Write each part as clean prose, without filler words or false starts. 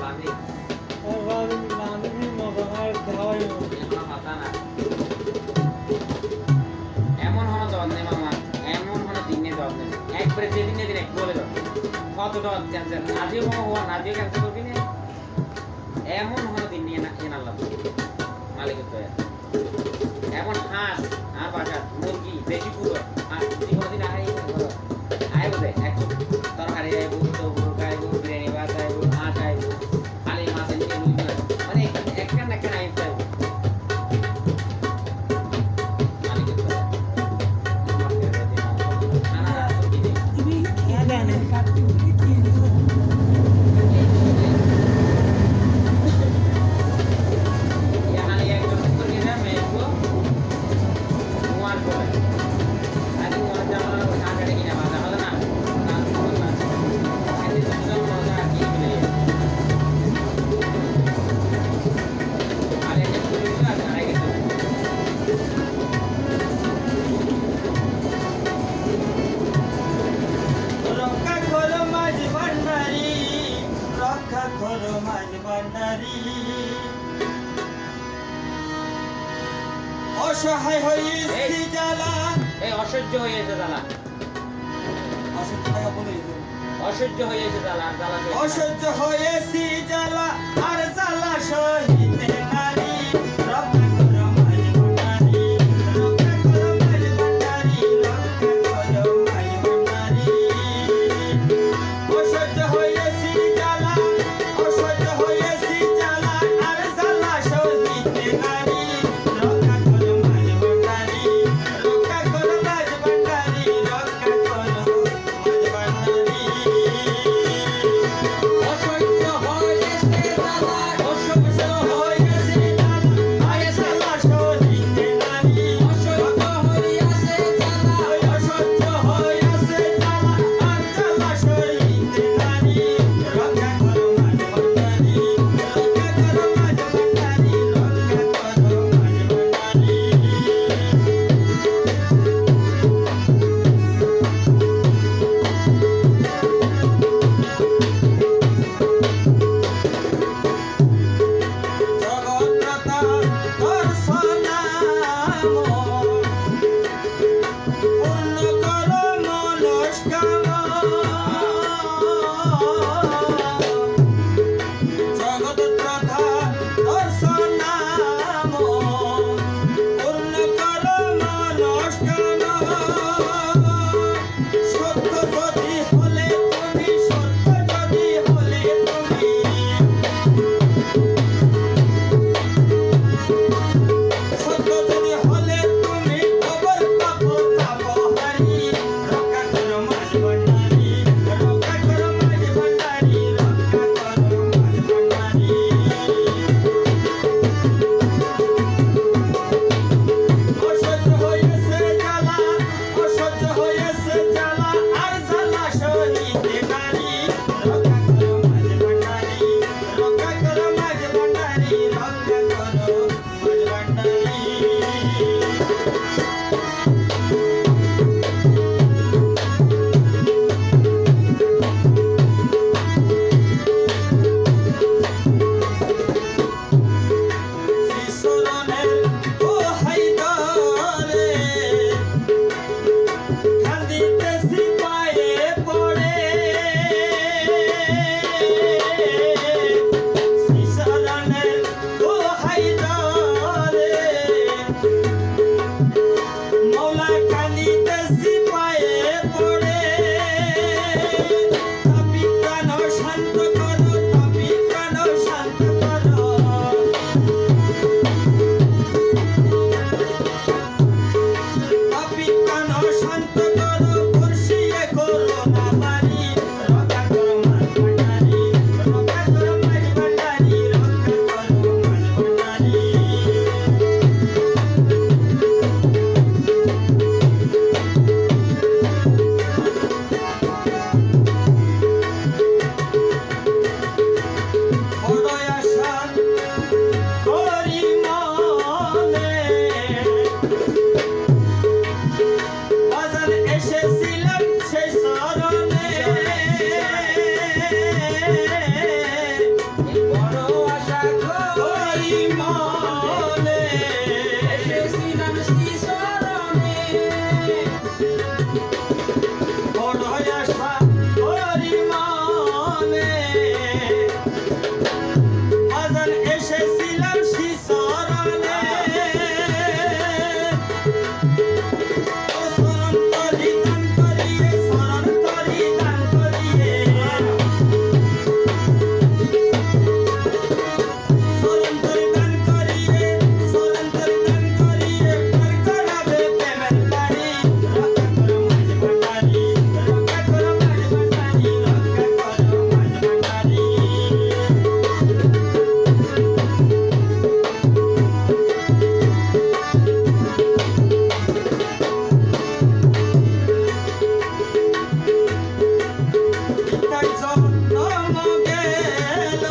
লাভি লাভিনের মতো আর দেওয়াই এখনো মাথা না এমন হলো জবাব নেই মামা এমন হলো দিনে জবাব নেই একবারে যেদিন যেদিন এক বলে দাও কতটা ক্যান্সার আজও মামা হওয়া না আজও ক্যান্সার করবি না এমন হলো দিন নিয়ে না এনালাম মালিকের তো এমন হাঁস আর বাজার মুরগি দেশি পুরো আর কোনোদিন আয় বোধ এক তরকারি আইব তবুক আইব বিরিয়ানি ভাত আইব হাঁস আইব খালি মাছের নিয়ে রুই মাছ মানে একখান একখান আইব আইব মালিকের তো তুমি জানেন অসহায় হয়েছি জ্বালা এই অসহ্য হয়েছে জ্বালা অসহ্য হয়েছে জ্বালা জ্বালা অসহ্য হয়েছি জ্বালা আর জ্বালা সহিতে নারী রক্ষা করো মাঝ ভান্ডারী রক্ষা করো মাঝ ভান্ডারী রক্ষা করো মাঝ ভান্ডারী অসহ্য হয়েছি জ্বালা অসহ্য হয়েছি জ্বালা আর জ্বালা সহিতে নারী রক্ষা করো মাঝ ভান্ডারী রক্ষা করো মাঝ ভান্ডারী রক্ষা করো মাঝ ভান্ডারী অসহ্য হয়েছে জ্বালা বাজান এসেছিলাম শিশরণে শরণ তরি দান করিয়ে শরণ তরি দান করিয়ে শরণ তরি দান করিয়ে শরণ তরি দান করিয়ে পার করাবে প্রেমের বাড়ি রক্ষা করো মাঝ ভান্ডারি রক্ষা করো মাঝ ভান্ডারি রক্ষা করো মাঝ ভান্ডারি তাই জন্ম গেল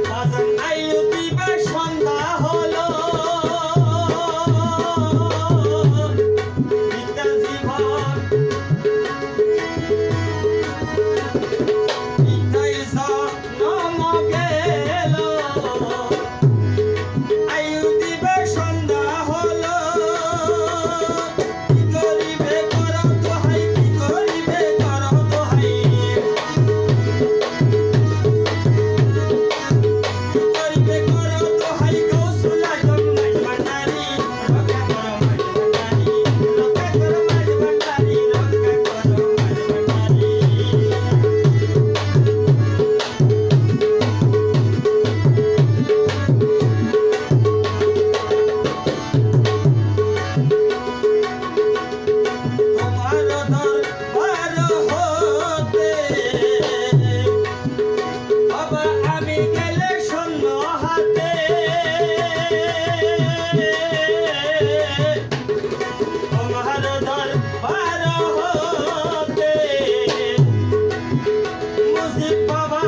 বাজান আইয়ু দিবে সন্ধ্যা হলো পিতা জীবন পিতাই জন্ম গেল আইয়ু দিবে সন্ধ্যা হলো কি করিবে করো দোহাই কি করিবে করো দোহাই করিবে করো দোহাই কৌশল আজম মাঝ ভান্ডারি রক্ষা করো মাঝ ভান্ডারি রক্ষা করো মাঝ ভান্ডারি রক্ষা করো মাঝ ভান্ডারি তোমার দরবার হতে বাবা আমি গেলে শূন্য হাতে তোমার দরবার হতে মুজিব বাবা